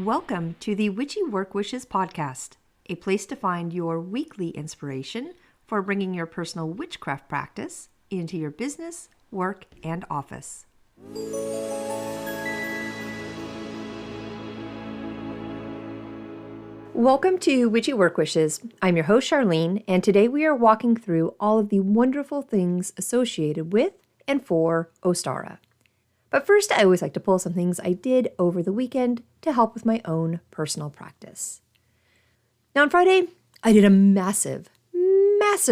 Welcome to the Witchy Work Wishes podcast, a place to find your weekly inspiration for bringing your personal witchcraft practice into your business, work, and office. Welcome to Witchy Work Wishes. I'm your host, Charlene, and today we are walking through all of the wonderful things associated with and for Ostara. But first, I always like to pull some things I did over the weekend to help with my own personal practice. Now on Friday, I did a massive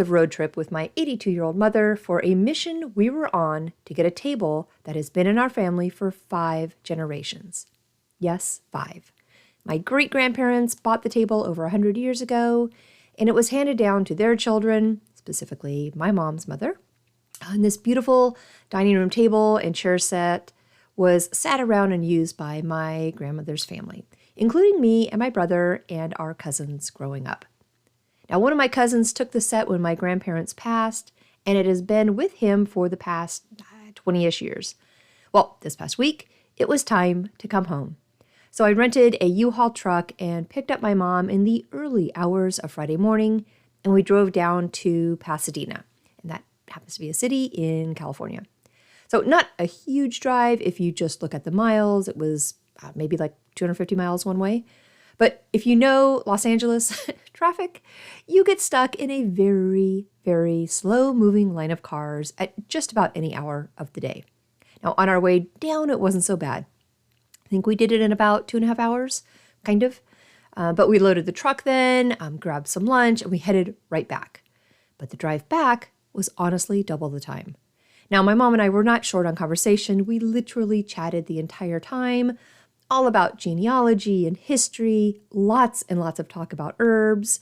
road trip with my 82-year-old mother for a mission we were on to get a table that has been in our family for 5 generations. Yes, 5. My great-grandparents bought the table over 100 years ago, and it was handed down to their children, specifically my mom's mother. And this beautiful dining room table and chair set was sat around and used by my grandmother's family, including me and my brother and our cousins growing up. Now, one of my cousins took the set when my grandparents passed, and it has been with him for the past 20-ish years. Well, this past week, it was time to come home. So I rented a U-Haul truck and picked up my mom in the early hours of Friday morning, and we drove down to Pasadena, and that happens to be a city in California. So not a huge drive if you just look at the miles. It was maybe like 250 miles one way. But if you know Los Angeles traffic, you get stuck in a very, very slow-moving line of cars at just about any hour of the day. Now, on our way down, it wasn't so bad. I think we did it in about 2.5 hours, kind of. But we loaded the truck then, grabbed some lunch, and we headed right back. But the drive back was honestly double the time. Now, my mom and I were not short on conversation. We literally chatted the entire time, all about genealogy and history, lots and lots of talk about herbs,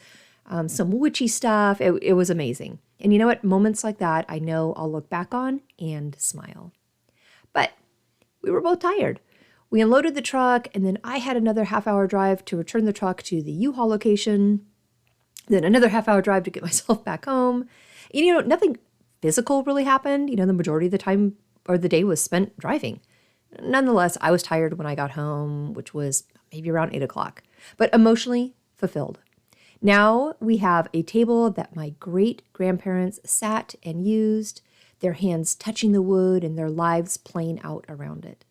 some witchy stuff. It was amazing. And you know what? Moments like that, I know I'll look back on and smile. But we were both tired. We unloaded the truck, and then I had another half-hour drive to return the truck to the U-Haul location, then another half-hour drive to get myself back home. You know, nothing physical really happened. You know, the majority of the time or the day was spent driving. Nonetheless, I was tired when I got home, which was maybe around 8 o'clock, but emotionally fulfilled. Now we have a table that my great-grandparents sat and used, their hands touching the wood and their lives playing out around it.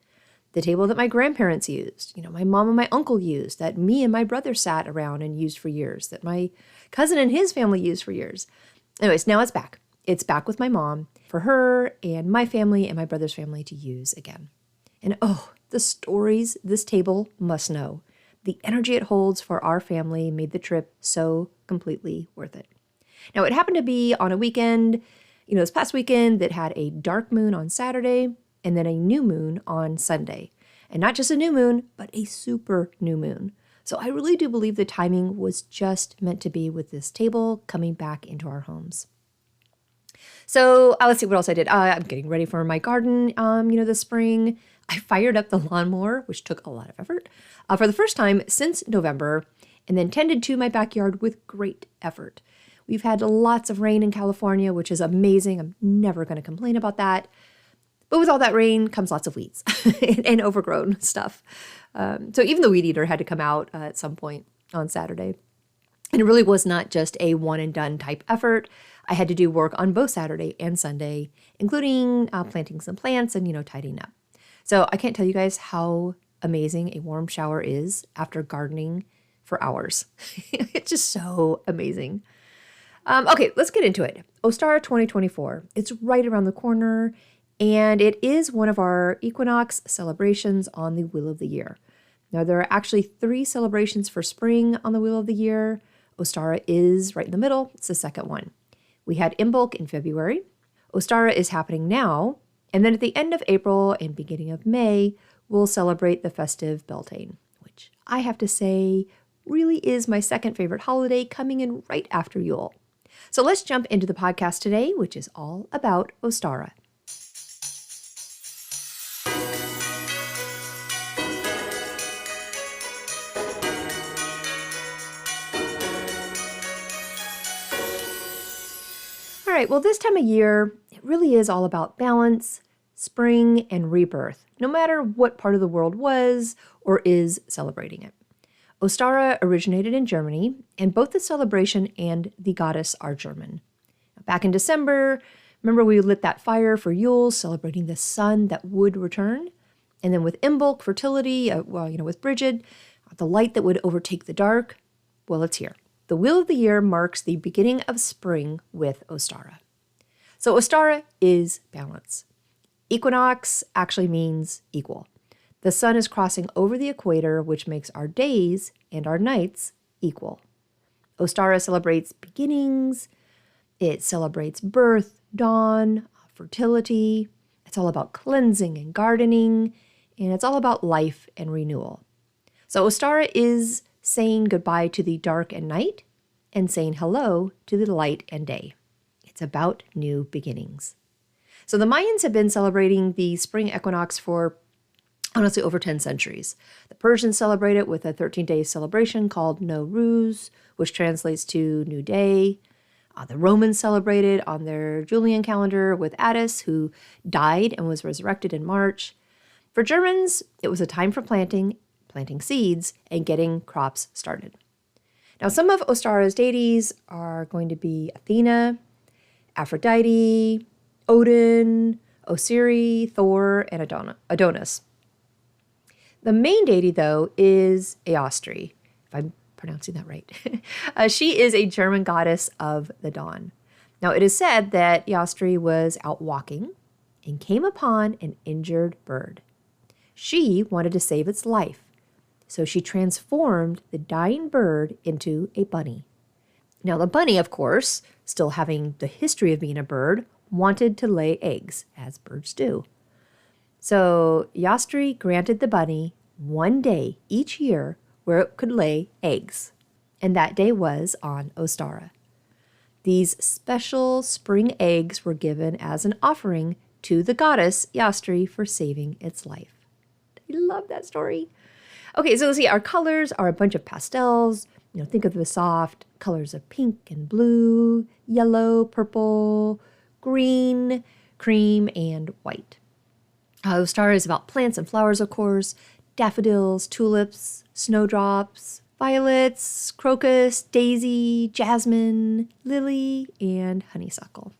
The table that my grandparents used, my mom and my uncle used, that me and my brother sat around and used for years, that my cousin and his family used for years. Anyways, now it's back. It's back with my mom for her and my family and my brother's family to use again. And the stories this table must know. The energy it holds for our family made the trip so completely worth it. Now, it happened to be on a weekend, this past weekend that had a dark moon on Saturday and then a new moon on Sunday. And not just a new moon, but a super new moon. So I really do believe the timing was just meant to be with this table coming back into our homes. So let's see what else I did. I'm getting ready for my garden, this spring. I fired up the lawnmower, which took a lot of effort, for the first time since November, and then tended to my backyard with great effort. We've had lots of rain in California, which is amazing. I'm never going to complain about that. But with all that rain comes lots of weeds and overgrown stuff. So even the weed eater had to come out at some point on Saturday. And it really was not just a one-and-done type effort. I had to do work on both Saturday and Sunday, including planting some plants and, tidying up. So I can't tell you guys how amazing a warm shower is after gardening for hours. It's just so amazing. Okay, let's get into it. Ostara 2024. It's right around the corner, and it is one of our Equinox celebrations on the Wheel of the Year. Now, there are actually 3 celebrations for spring on the Wheel of the Year. Ostara is right in the middle. It's the second one. We had Imbolc in February. Ostara is happening now. And then at the end of April and beginning of May, we'll celebrate the festive Beltane, which I have to say really is my second favorite holiday, coming in right after Yule. So let's jump into the podcast today, which is all about Ostara. All right, well, this time of year, it really is all about balance, spring, and rebirth, no matter what part of the world was or is celebrating it. Ostara originated in Germany, and both the celebration and the goddess are German. Back in December, remember we lit that fire for Yule, celebrating the sun that would return? And then with Imbolc, fertility, with Brigid, the light that would overtake the dark, well, it's here. The wheel of the year marks the beginning of spring with Ostara. So Ostara is balance. Equinox actually means equal. The sun is crossing over the equator, which makes our days and our nights equal. Ostara celebrates beginnings. It celebrates birth, dawn, fertility. It's all about cleansing and gardening, and it's all about life and renewal. So Ostara is saying goodbye to the dark and night and saying hello to the light and day. It's about new beginnings. So the Mayans have been celebrating the spring equinox for honestly over 10 centuries. The Persians celebrate it with a 13-day celebration called Nowruz, which translates to New Day. The Romans celebrated on their Julian calendar with Attis, who died and was resurrected in March. For Germans, it was a time for planting seeds, and getting crops started. Now, some of Ostara's deities are going to be Athena, Aphrodite, Odin, Osiris, Thor, and Adonis. The main deity, though, is Eostri, if I'm pronouncing that right. She is a German goddess of the dawn. Now, it is said that Eostri was out walking and came upon an injured bird. She wanted to save its life, so she transformed the dying bird into a bunny. Now, the bunny, of course, still having the history of being a bird, wanted to lay eggs, as birds do. So Eostri granted the bunny one day each year where it could lay eggs, and that day was on Ostara. These special spring eggs were given as an offering to the goddess Eostri for saving its life. I love that story. Okay, so let's see, our colors are a bunch of pastels. Think of the soft colors of pink and blue, yellow, purple, green, cream, and white. Ostara is about plants and flowers, of course, daffodils, tulips, snowdrops, violets, crocus, daisy, jasmine, lily, and honeysuckle.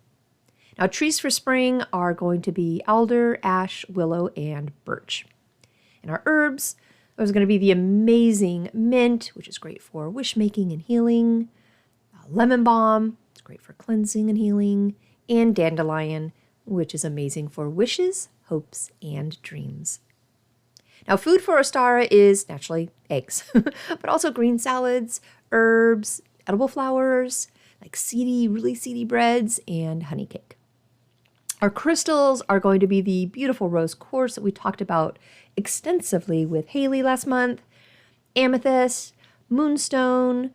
Now, trees for spring are going to be alder, ash, willow, and birch. And our herbs, there's going to be the amazing mint, which is great for wish-making and healing, lemon balm, it's great for cleansing and healing, and dandelion, which is amazing for wishes, hopes, and dreams. Now, food for Ostara is naturally eggs, but also green salads, herbs, edible flowers, like really seedy breads, and honey cake. Our crystals are going to be the beautiful rose quartz that we talked about extensively with Haley last month, amethyst, moonstone,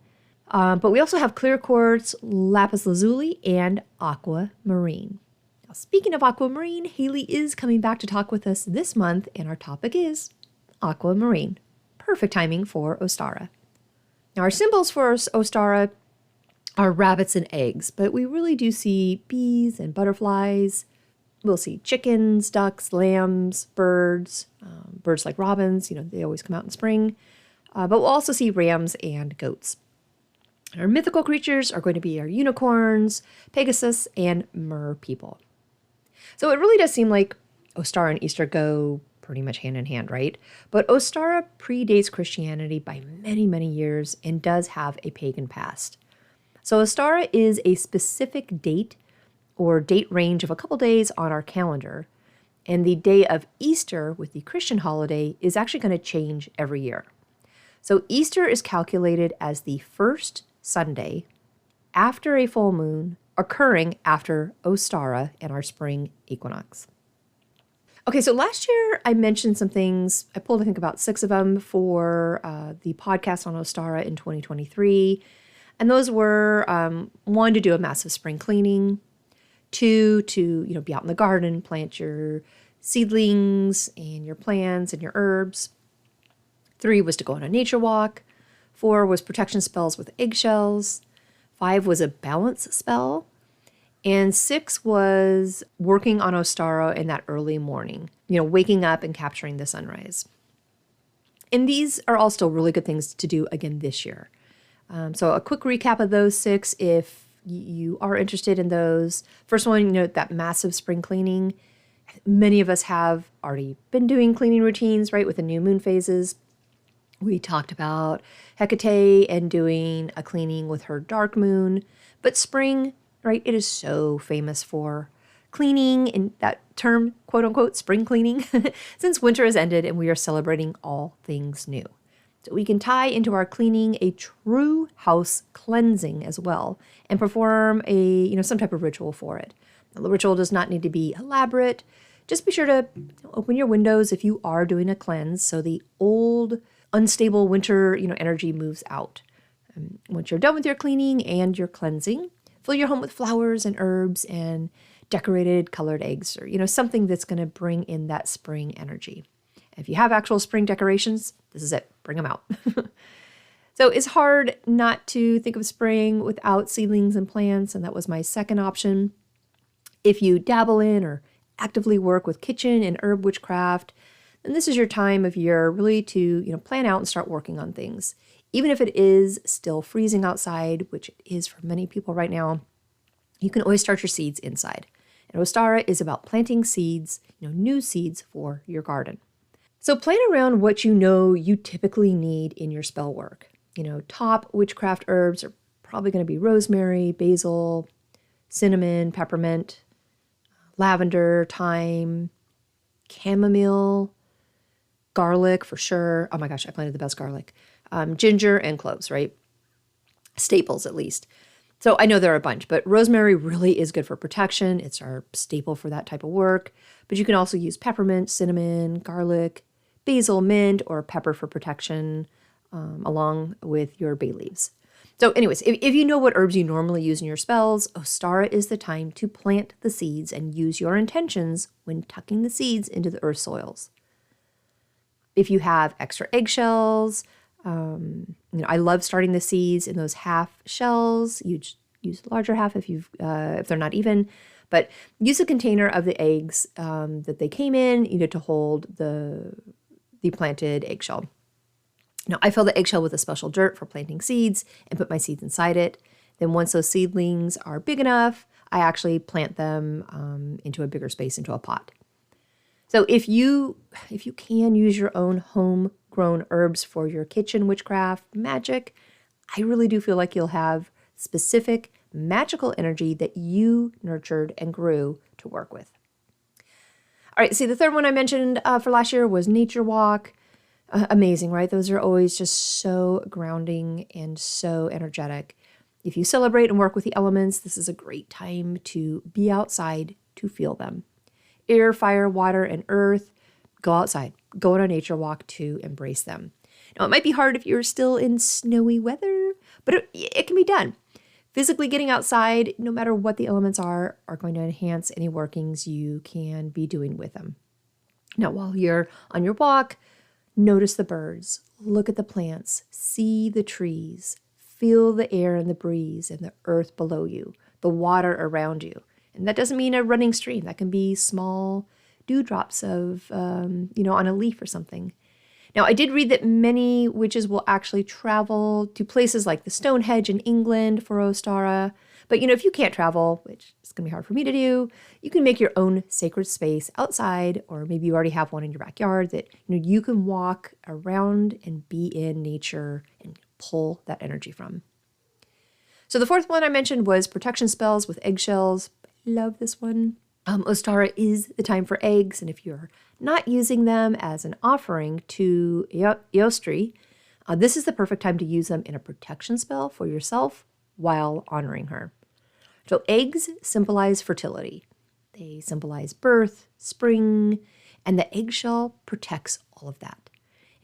but we also have clear quartz, lapis lazuli, and aquamarine. Now, speaking of aquamarine, Haley is coming back to talk with us this month, and our topic is aquamarine. Perfect timing for Ostara. Now, our symbols for Ostara are rabbits and eggs, but we really do see bees and butterflies. We'll see chickens, ducks, lambs, birds like robins, they always come out in spring. But we'll also see rams and goats. Our mythical creatures are going to be our unicorns, Pegasus, and mer people. So it really does seem like Ostara and Easter go pretty much hand in hand, right? But Ostara predates Christianity by many, many years and does have a pagan past. So Ostara is a specific date or date range of a couple days on our calendar. And the day of Easter with the Christian holiday is actually going to change every year. So Easter is calculated as the first Sunday after a full moon occurring after Ostara and our spring equinox. Okay, so last year I mentioned some things. I pulled, I think, about 6 of them for the podcast on Ostara in 2023. And those were, 1, to do a massive spring cleaning, 2, to be out in the garden, plant your seedlings and your plants and your herbs. 3 was to go on a nature walk. 4 was protection spells with eggshells. 5 was a balance spell. And 6 was working on Ostara in that early morning, waking up and capturing the sunrise. And these are all still really good things to do again this year. So a quick recap of those 6 if you are interested in those. First one, that massive spring cleaning. Many of us have already been doing cleaning routines, right, with the new moon phases. We talked about Hecate and doing a cleaning with her dark moon. But spring, right, it is so famous for cleaning, in that term, quote unquote, spring cleaning, since winter has ended and we are celebrating all things new. So we can tie into our cleaning a true house cleansing as well and perform some type of ritual for it. Now, the ritual does not need to be elaborate. Just be sure to open your windows if you are doing a cleanse so the old, unstable winter energy moves out. Once you're done with your cleaning and your cleansing, fill your home with flowers and herbs and decorated colored eggs or something that's going to bring in that spring energy. If you have actual spring decorations, this is it. Bring them out. So it's hard not to think of spring without seedlings and plants, and that was my second option. If you dabble in or actively work with kitchen and herb witchcraft, then this is your time of year really to plan out and start working on things. Even if it is still freezing outside, which it is for many people right now, you can always start your seeds inside. And Ostara is about planting seeds, new seeds for your garden. So plan around what you typically need in your spell work. Top witchcraft herbs are probably going to be rosemary, basil, cinnamon, peppermint, lavender, thyme, chamomile, garlic for sure. Oh my gosh, I planted the best garlic. Ginger and cloves, right? Staples at least. So I know there are a bunch, but rosemary really is good for protection. It's our staple for that type of work. But you can also use peppermint, cinnamon, garlic, basil, mint, or pepper for protection, along with your bay leaves. So anyways, if you know what herbs you normally use in your spells, Ostara is the time to plant the seeds and use your intentions when tucking the seeds into the earth soils. If you have extra eggshells, I love starting the seeds in those half shells. You use the larger half if they're not even, but use a container of the eggs that they came in, to hold the planted eggshell. Now, I fill the eggshell with a special dirt for planting seeds and put my seeds inside it. Then once those seedlings are big enough, I actually plant them into a bigger space, into a pot. So if you can use your own homegrown herbs for your kitchen witchcraft magic, I really do feel like you'll have specific magical energy that you nurtured and grew to work with. All right, see, the third one I mentioned for last year was nature walk. Amazing, right? Those are always just so grounding and so energetic. If you celebrate and work with the elements, this is a great time to be outside to feel them. Air, fire, water, and earth. Go outside. Go on a nature walk to embrace them. Now, it might be hard if you're still in snowy weather, but it can be done. Physically getting outside, no matter what the elements are going to enhance any workings you can be doing with them. Now, while you're on your walk, notice the birds, look at the plants, see the trees, feel the air and the breeze and the earth below you, the water around you. And that doesn't mean a running stream. That can be small dewdrops of, on a leaf or something. Now, I did read that many witches will actually travel to places like the Stonehenge in England for Ostara. But, if you can't travel, which is going to be hard for me to do, you can make your own sacred space outside, or maybe you already have one in your backyard that, you can walk around and be in nature and pull that energy from. So the fourth one I mentioned was protection spells with eggshells. Love this one. Ostara is the time for eggs, and if you're not using them as an offering to Eostri, this is the perfect time to use them in a protection spell for yourself while honoring her. So eggs symbolize fertility. They symbolize birth, spring, and the eggshell protects all of that.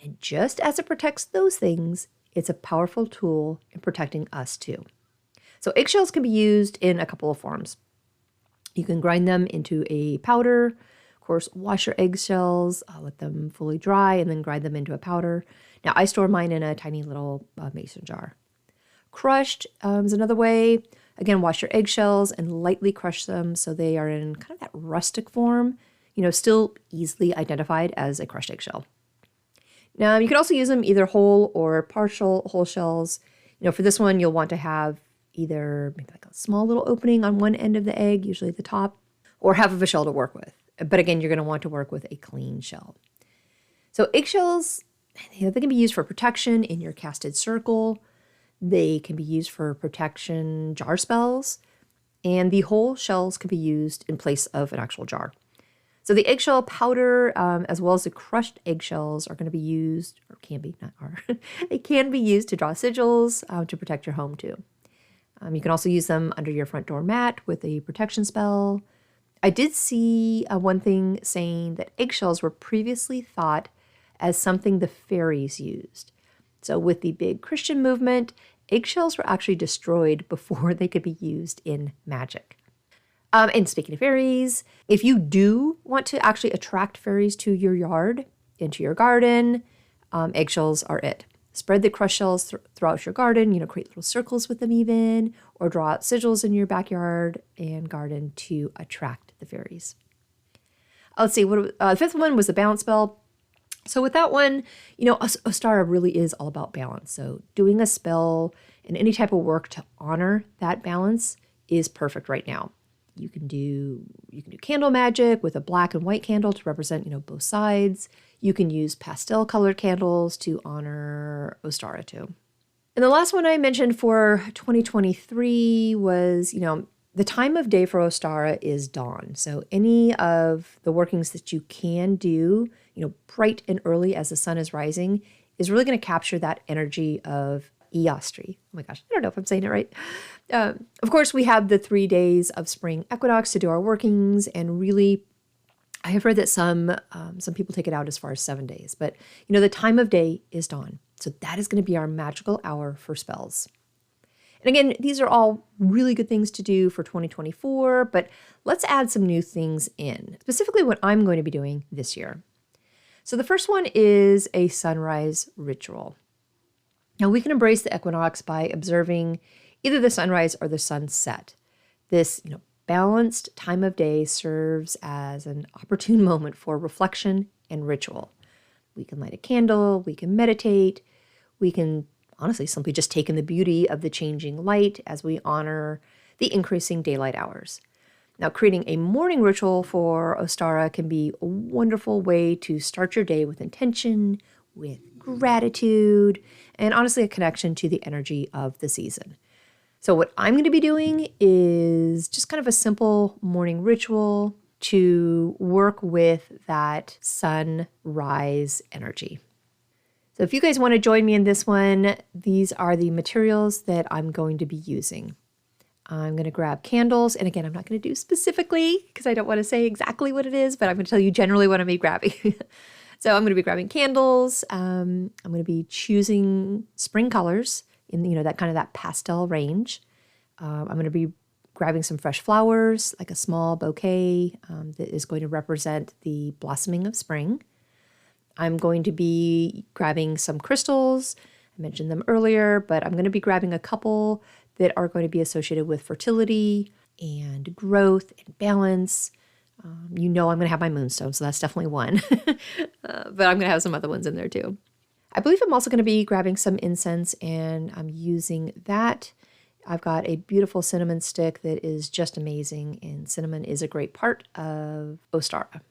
And just as it protects those things, it's a powerful tool in protecting us too. So eggshells can be used in a couple of forms. You can grind them into a powder. Of course, wash your eggshells, let them fully dry, and then grind them into a powder. Now, I store mine in a tiny little mason jar. Crushed is another way. Again, wash your eggshells and lightly crush them so they are in kind of that rustic form, still easily identified as a crushed eggshell. Now, you can also use them either whole or partial whole shells. For this one, you'll want to have either maybe like a small little opening on one end of the egg, usually the top, or half of a shell to work with. But again, you're going to want to work with a clean shell. So eggshells, they can be used for protection in your casted circle. They can be used for protection jar spells. And the whole shells can be used in place of an actual jar. So the eggshell powder, as well as the crushed eggshells, are going to be used, or can be, not are, they can be used to draw sigils to protect your home too. You can also use them under your front door mat with a protection spell. I did see one thing saying that eggshells were previously thought as something the fairies used. So with the big Christian movement, eggshells were actually destroyed before they could be used in magic. And speaking of fairies, if you do want to actually attract fairies to your yard, into your garden, eggshells are it. Spread the crushed shells throughout your garden, create little circles with them even, or draw out sigils in your backyard and garden to attract the fairies. Let's see, the fifth one was the balance spell. So with that one, Ostara really is all about balance. So doing a spell and any type of work to honor that balance is perfect right now. You can do candle magic with a black and white candle to represent, both sides. You can use pastel colored candles to honor Ostara too. And the last one I mentioned for 2023 was, the time of day for Ostara is dawn. So any of the workings that you can do, bright and early as the sun is rising is really going to capture that energy of Eostri. Oh my gosh, I don't know if I'm saying it right. Of course, we have the 3 days of spring equinox to do our workings, and really, I have heard that some people take it out as far as 7 days. But the time of day is dawn, so that is going to be our magical hour for spells. And again, these are all really good things to do for 2024. But let's add some new things in, specifically what I'm going to be doing this year. So the first one is a sunrise ritual. Now, we can embrace the equinox by observing either the sunrise or the sunset. This, balanced time of day serves as an opportune moment for reflection and ritual. We can light a candle, we can meditate, we can honestly simply just take in the beauty of the changing light as we honor the increasing daylight hours. Now, creating a morning ritual for Ostara can be a wonderful way to start your day with intention, with gratitude, and honestly a connection to the energy of the season. So what I'm going to be doing is just kind of a simple morning ritual to work with that sunrise energy. So if you guys want to join me in this one, these are the materials that I'm going to be using. I'm going to grab candles. And again, I'm not going to do specifically because I don't want to say exactly what it is, but I'm going to tell you generally what I'm going to be grabbing. So I'm going to be grabbing candles. I'm going to be choosing spring colors in, that pastel range. I'm going to be grabbing some fresh flowers, like a small bouquet that is going to represent the blossoming of spring. I'm going to be grabbing some crystals. I mentioned them earlier, but I'm going to be grabbing a couple that are going to be associated with fertility and growth and balance. I'm going to have my moonstone, so that's definitely one. But I'm going to have some other ones in there too. I believe I'm also going to be grabbing some incense, and I'm using that. I've got a beautiful cinnamon stick that is just amazing, and cinnamon is a great part of Ostara.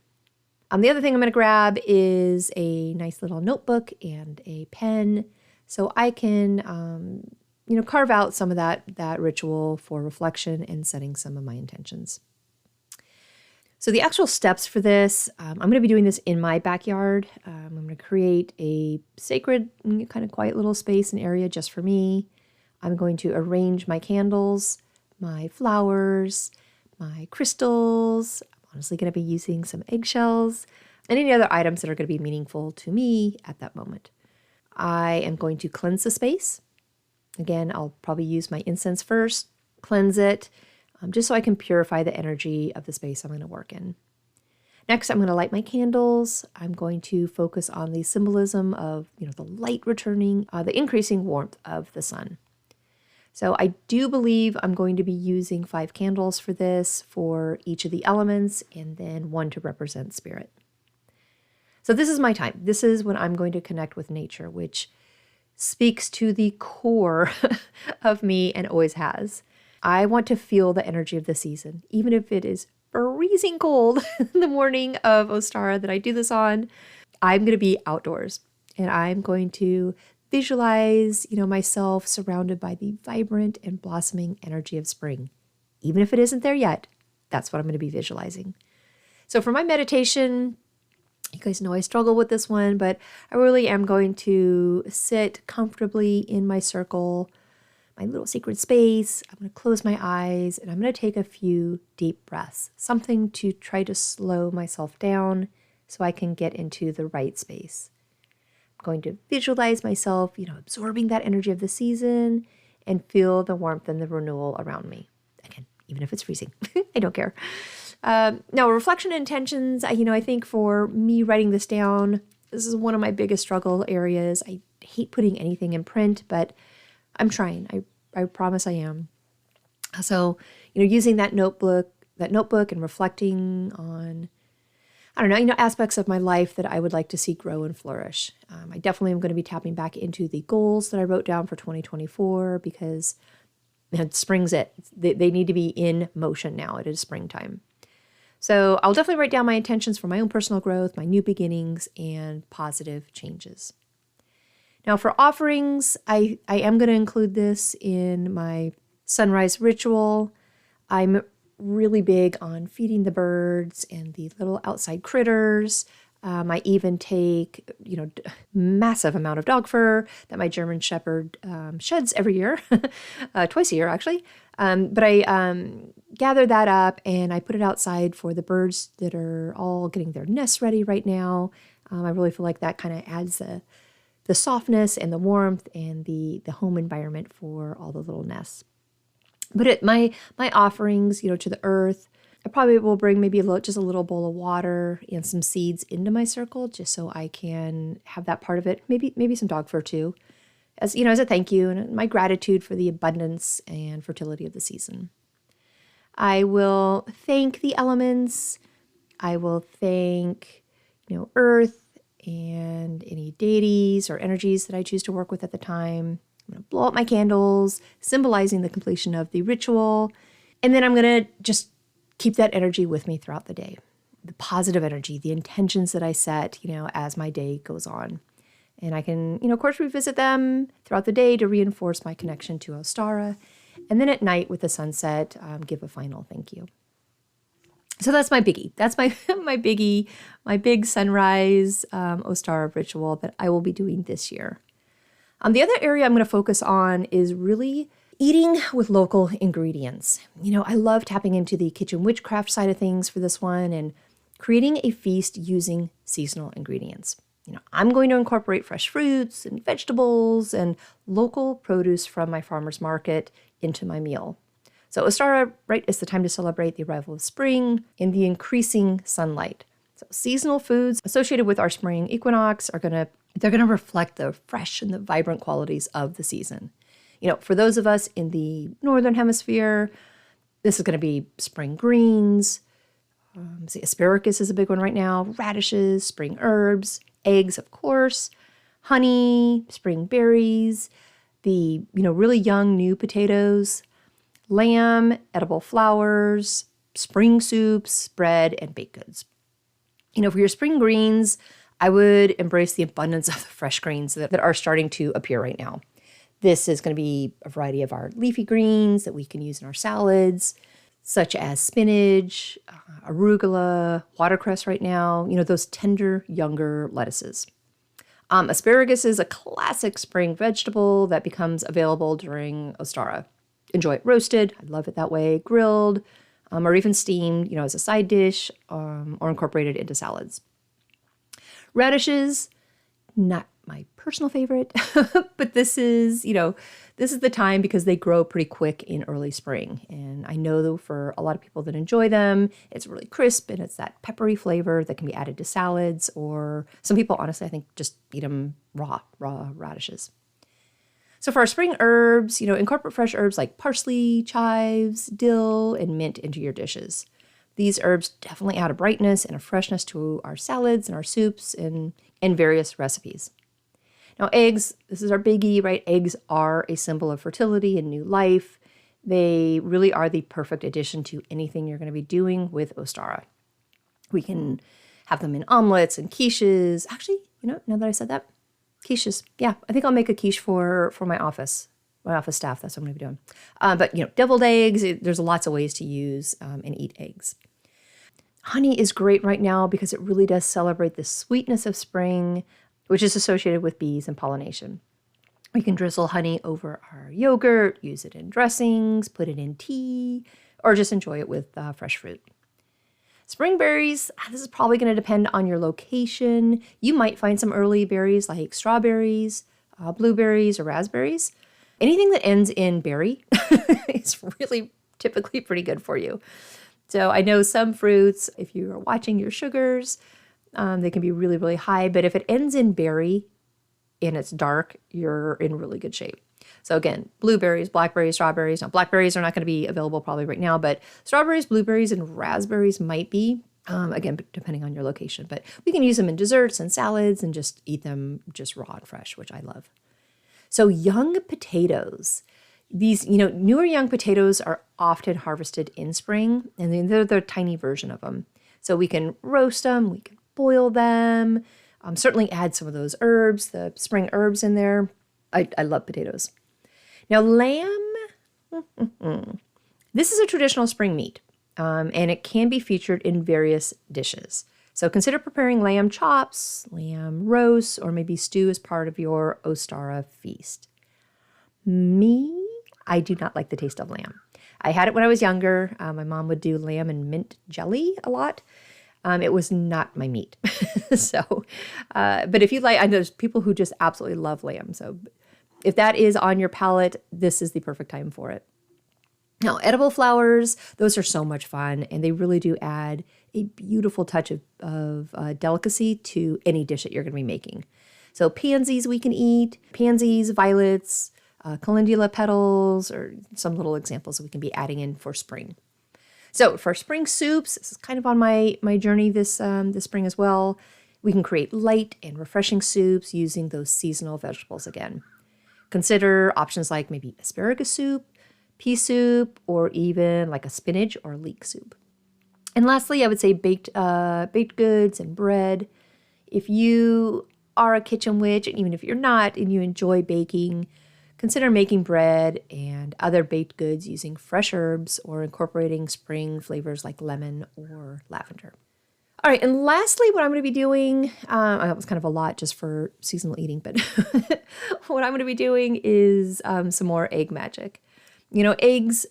The other thing I'm going to grab is a nice little notebook and a pen, so I can, carve out some of that ritual for reflection and setting some of my intentions. So the actual steps for this, I'm going to be doing this in my backyard. I'm going to create a sacred, kind of quiet little space and area just for me. I'm going to arrange my candles, my flowers, my crystals. I'm honestly going to be using some eggshells and any other items that are going to be meaningful to me at that moment. I am going to cleanse the space. Again, I'll probably use my incense first, cleanse it, just so I can purify the energy of the space I'm going to work in. Next, I'm going to light my candles. I'm going to focus on the symbolism of, the light returning, the increasing warmth of the sun. So I do believe I'm going to be using 5 candles for this, for each of the elements, and then 1 to represent spirit. So this is my time. This is when I'm going to connect with nature, which speaks to the core of me and always has. I want to feel the energy of the season, even if it is freezing cold in the morning of Ostara that I do this on. I'm going to be outdoors and I'm going to visualize, myself surrounded by the vibrant and blossoming energy of spring. Even if it isn't there yet, that's what I'm going to be visualizing. So for my meditation, you guys know I struggle with this one, but I really am going to sit comfortably in my circle, my little sacred space. I'm going to close my eyes and I'm going to take a few deep breaths, something to try to slow myself down so I can get into the right space. I'm going to visualize myself, absorbing that energy of the season and feel the warmth and the renewal around me. Again, even if it's freezing, I don't care. Now, reflection intentions, I think for me writing this down, this is one of my biggest struggle areas. I hate putting anything in print, but I'm trying. I promise I am. So, using that notebook and reflecting on, aspects of my life that I would like to see grow and flourish. I definitely am going to be tapping back into the goals that I wrote down for 2024 because spring's it. They need to be in motion now. It is springtime. So I'll definitely write down my intentions for my own personal growth, my new beginnings, and positive changes. Now for offerings, I am going to include this in my sunrise ritual. I'm really big on feeding the birds and the little outside critters. I even take, massive amount of dog fur that my German Shepherd sheds every year, twice a year actually. But I gather that up and I put it outside for the birds that are all getting their nests ready right now. I really feel like that kind of adds the softness and the warmth and the home environment for all the little nests. But my offerings, to the earth, I probably will bring maybe just a little bowl of water and some seeds into my circle just so I can have that part of it. Maybe some dog fur too, as a thank you and my gratitude for the abundance and fertility of the season. I will thank the elements. I will thank, earth and any deities or energies that I choose to work with at the time. I'm going to blow up my candles, symbolizing the completion of the ritual. And then I'm going to just keep that energy with me throughout the day. The positive energy, the intentions that I set, as my day goes on. And I can, of course, revisit them throughout the day to reinforce my connection to Ostara. And then at night with the sunset, give a final thank you. So that's my biggie. That's my biggie, my big sunrise Ostara ritual that I will be doing this year. The other area I'm going to focus on is really eating with local ingredients. I love tapping into the kitchen witchcraft side of things for this one and creating a feast using seasonal ingredients. I'm going to incorporate fresh fruits and vegetables and local produce from my farmer's market into my meal. So Ostara, right, is the time to celebrate the arrival of spring and the increasing sunlight. So seasonal foods associated with our spring equinox they're going to reflect the fresh and the vibrant qualities of the season. For those of us in the northern hemisphere, this is going to be spring greens. Asparagus is a big one right now. Radishes, spring herbs, eggs, of course, honey, spring berries, the really young new potatoes, lamb, edible flowers, spring soups, bread, and baked goods. For your spring greens, I would embrace the abundance of the fresh greens that are starting to appear right now. This is going to be a variety of our leafy greens that we can use in our salads, such as spinach, arugula, watercress right now, those tender, younger lettuces. Asparagus is a classic spring vegetable that becomes available during Ostara. Enjoy it roasted, I love it that way, grilled, or even steamed, as a side dish, or incorporated into salads. Radishes, not my personal favorite, but this is the time because they grow pretty quick in early spring. And I know though for a lot of people that enjoy them, it's really crisp and it's that peppery flavor that can be added to salads, or some people, honestly, I think just eat them raw radishes. So for our spring herbs, incorporate fresh herbs like parsley, chives, dill, and mint into your dishes. These herbs definitely add a brightness and a freshness to our salads and our soups and various recipes. Now, eggs, this is our biggie, right? Eggs are a symbol of fertility and new life. They really are the perfect addition to anything you're going to be doing with Ostara. We can have them in omelets and quiches. Actually, now that I said that, quiches. Yeah, I think I'll make a quiche for my office staff. That's what I'm going to be doing. But deviled eggs, there's lots of ways to use and eat eggs. Honey is great right now because it really does celebrate the sweetness of spring, which is associated with bees and pollination. We can drizzle honey over our yogurt, use it in dressings, put it in tea, or just enjoy it with fresh fruit. Spring berries, this is probably going to depend on your location. You might find some early berries like strawberries, blueberries, or raspberries. Anything that ends in berry is really typically pretty good for you. So I know some fruits, if you are watching your sugars, they can be really, really high. But if it ends in berry and it's dark, you're in really good shape. So again, blueberries, blackberries, strawberries. Now, blackberries are not going to be available probably right now, but strawberries, blueberries, and raspberries might be, again, depending on your location. But we can use them in desserts and salads and just eat them just raw and fresh, which I love. So young potatoes. These, newer young potatoes are often harvested in spring, and they're the tiny version of them. So we can roast them, we can boil them, certainly add some of those herbs, the spring herbs in there. I love potatoes. Now, lamb, this is a traditional spring meat, and it can be featured in various dishes. So consider preparing lamb chops, lamb roasts, or maybe stew as part of your Ostara feast. I do not like the taste of lamb. I had it when I was younger. My mom would do lamb and mint jelly a lot. It was not my meat. But if you like, I know there's people who just absolutely love lamb. So if that is on your palate, this is the perfect time for it. Now, edible flowers, those are so much fun, and they really do add a beautiful touch of delicacy to any dish that you're going to be making. So pansies we can eat, pansies, violets, calendula petals, or some little examples that we can be adding in for spring. So for spring soups, this is kind of on my journey this spring as well. We can create light and refreshing soups using those seasonal vegetables again. Consider options like maybe asparagus soup, pea soup, or even like a spinach or leek soup. And lastly, I would say baked goods and bread. If you are a kitchen witch, and even if you're not and you enjoy baking, consider making bread and other baked goods using fresh herbs or incorporating spring flavors like lemon or lavender. All right, and lastly, what I'm going to be doing, that was kind of a lot just for seasonal eating, but what I'm going to be doing is some more egg magic. Eggs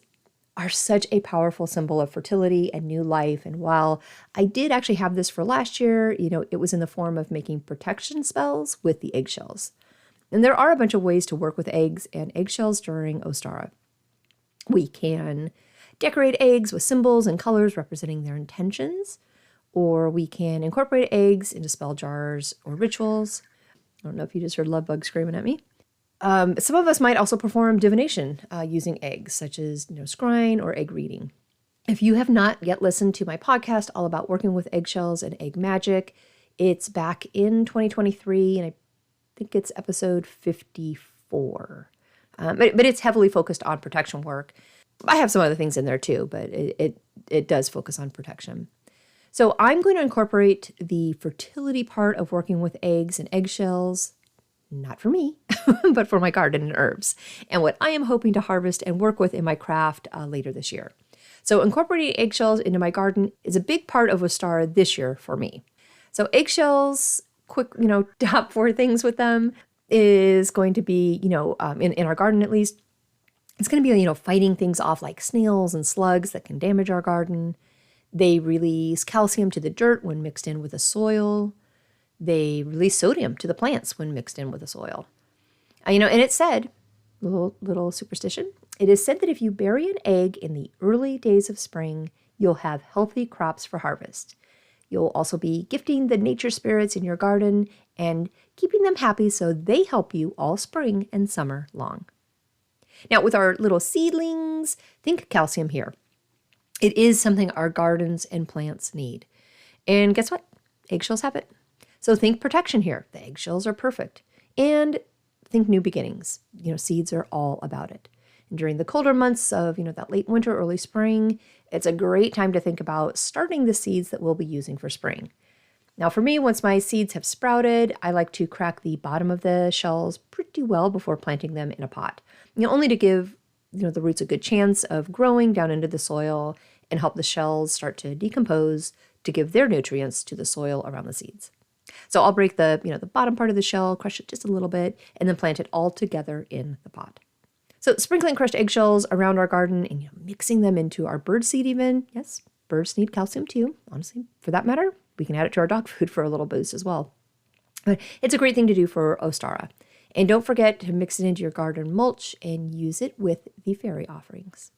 are such a powerful symbol of fertility and new life. And while I did actually have this for last year, it was in the form of making protection spells with the eggshells. And there are a bunch of ways to work with eggs and eggshells during Ostara. We can decorate eggs with symbols and colors representing their intentions, or we can incorporate eggs into spell jars or rituals. I don't know if you just heard love bug screaming at me. Some of us might also perform divination using eggs, such as scrying or egg reading. If you have not yet listened to my podcast all about working with eggshells and egg magic, it's back in 2023, and I think it's episode 54. But it's heavily focused on protection work. I have some other things in there too, but it does focus on protection. So I'm going to incorporate the fertility part of working with eggs and eggshells, not for me, but for my garden and herbs, and what I am hoping to harvest and work with in my craft later this year. So incorporating eggshells into my garden is a big part of Ostara this year for me. So eggshells, quick, top 4 things with them is going to be, in our garden at least, it's going to be, fighting things off like snails and slugs that can damage our garden. They release calcium to the dirt when mixed in with the soil. They release sodium to the plants when mixed in with the soil. And it's said, little superstition, it is said that if you bury an egg in the early days of spring, you'll have healthy crops for harvest. You'll also be gifting the nature spirits in your garden and keeping them happy so they help you all spring and summer long. Now, with our little seedlings, think calcium here. It is something our gardens and plants need. And guess what? Eggshells have it. So think protection here. The eggshells are perfect. And think new beginnings. Seeds are all about it. And during the colder months of, that late winter, early spring, it's a great time to think about starting the seeds that we'll be using for spring. Now for me, once my seeds have sprouted, I like to crack the bottom of the shells pretty well before planting them in a pot. Only to give, the roots a good chance of growing down into the soil and help the shells start to decompose to give their nutrients to the soil around the seeds. So I'll break the bottom part of the shell, crush it just a little bit, and then plant it all together in the pot. So sprinkling crushed eggshells around our garden and mixing them into our bird seed even. Yes, birds need calcium too, honestly. For that matter, we can add it to our dog food for a little boost as well. But it's a great thing to do for Ostara. And don't forget to mix it into your garden mulch and use it with the fairy offerings.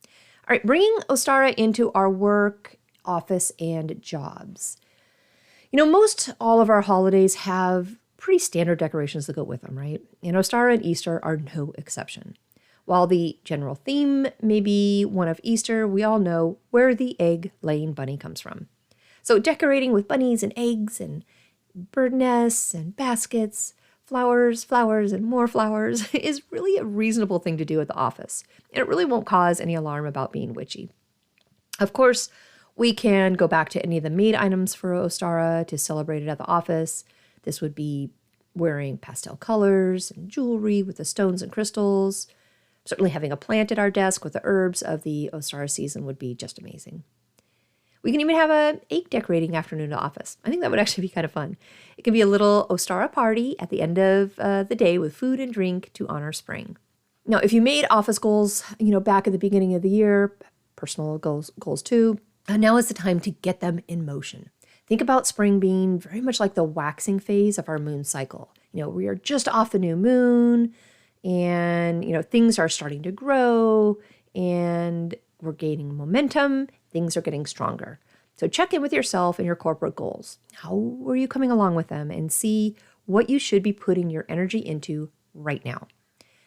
All right, bringing Ostara into our work, office, and jobs. Most all of our holidays have pretty standard decorations that go with them, right? And Ostara and Easter are no exception. While the general theme may be one of Easter, we all know where the egg-laying bunny comes from. So decorating with bunnies and eggs and bird nests and baskets, flowers, and more flowers is really a reasonable thing to do at the office. And it really won't cause any alarm about being witchy. Of course, we can go back to any of the made items for Ostara to celebrate it at the office. This would be wearing pastel colors and jewelry with the stones and crystals. Certainly having a plant at our desk with the herbs of the Ostara season would be just amazing. We can even have an egg decorating afternoon at the office. I think that would actually be kind of fun. It can be a little Ostara party at the end of the day with food and drink to honor spring. Now, if you made office goals, back at the beginning of the year, personal goals too, now is the time to get them in motion. Think about spring being very much like the waxing phase of our moon cycle. We are just off the new moon and, things are starting to grow and we're gaining momentum. Things are getting stronger. So check in with yourself and your corporate goals. How are you coming along with them? And see what you should be putting your energy into right now.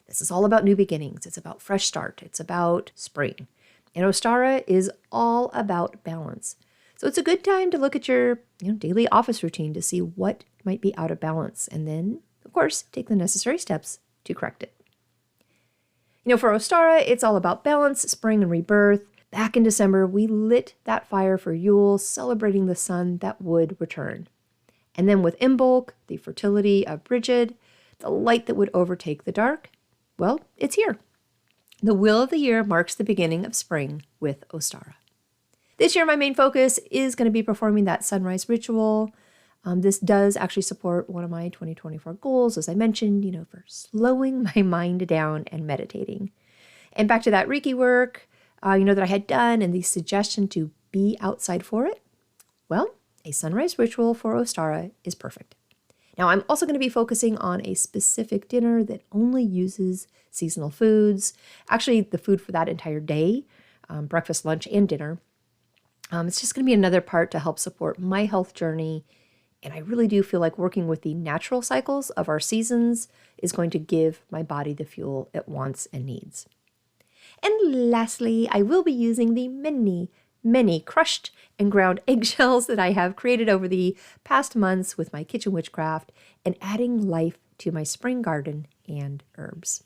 This is all about new beginnings. It's about fresh start. It's about spring. And Ostara is all about balance. So it's a good time to look at your daily office routine to see what might be out of balance. And then, of course, take the necessary steps to correct it. For Ostara, it's all about balance, spring, and rebirth. Back in December, we lit that fire for Yule, celebrating the sun that would return. And then with Imbolc, the fertility of Brigid, the light that would overtake the dark, well, it's here. The wheel of the year marks the beginning of spring with Ostara. This year, my main focus is going to be performing that sunrise ritual. This does actually support one of my 2024 goals, as I mentioned, for slowing my mind down and meditating. And back to that Reiki work, that I had done and the suggestion to be outside for it. Well, a sunrise ritual for Ostara is perfect. Now, I'm also going to be focusing on a specific dinner that only uses seasonal foods. Actually, the food for that entire day, breakfast, lunch, and dinner. It's just going to be another part to help support my health journey. And I really do feel like working with the natural cycles of our seasons is going to give my body the fuel it wants and needs. And lastly, I will be using the many crushed and ground eggshells that I have created over the past months with my kitchen witchcraft and adding life to my spring garden and herbs.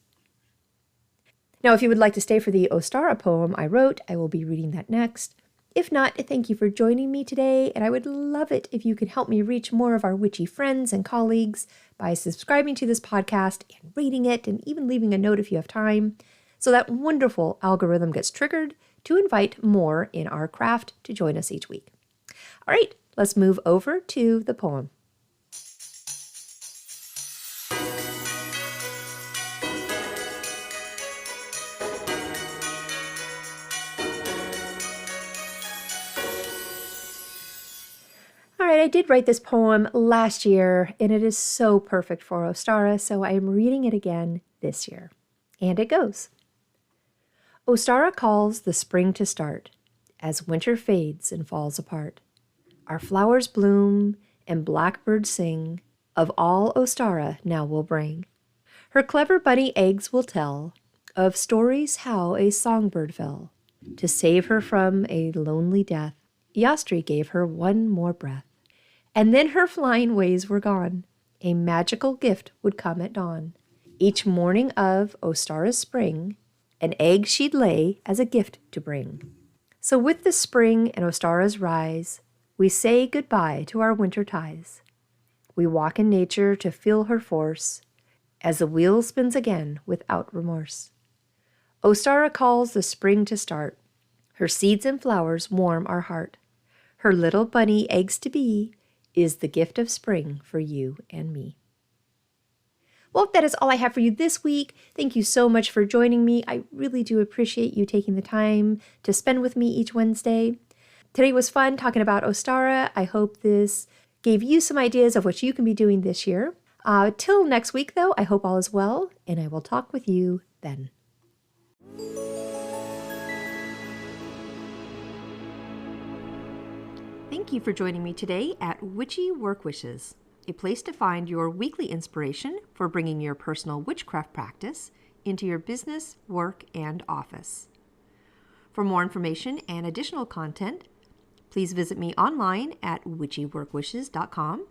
Now, if you would like to stay for the Ostara poem I wrote, I will be reading that next. If not, thank you for joining me today, and I would love it if you could help me reach more of our witchy friends and colleagues by subscribing to this podcast and rating it and even leaving a note if you have time, so that wonderful algorithm gets triggered to invite more in our craft to join us each week. All right, let's move over to the poem. All right, I did write this poem last year, and it is so perfect for Ostara, so I am reading it again this year. And it goes. Ostara calls the spring to start, as winter fades and falls apart. Our flowers bloom and blackbirds sing, of all Ostara now will bring. Her clever bunny eggs will tell of stories how a songbird fell, To save her from a lonely death, Yastri gave her one more breath. And then her flying ways were gone. A magical gift would come at dawn. Each morning of Ostara's spring, an egg she'd lay as a gift to bring. So with the spring and Ostara's rise, we say goodbye to our winter ties. We walk in nature to feel her force, as the wheel spins again without remorse. Ostara calls the spring to start. Her seeds and flowers warm our heart. Her little bunny eggs to be is the gift of spring for you and me. Well, that is all I have for you this week. Thank you so much for joining me. I really do appreciate you taking the time to spend with me each Wednesday. Today was fun talking about Ostara. I hope this gave you some ideas of what you can be doing this year. Till next week, though, I hope all is well, and I will talk with you then. Thank you for joining me today at Witchy Work Wishes, a place to find your weekly inspiration for bringing your personal witchcraft practice into your business, work, and office. For more information and additional content, please visit me online at witchyworkwishes.com.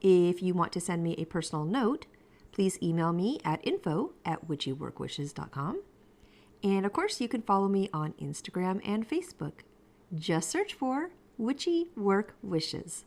If you want to send me a personal note, please email me at info@witchyworkwishes.com. And of course, you can follow me on Instagram and Facebook. Just search for Witchy Work Wishes.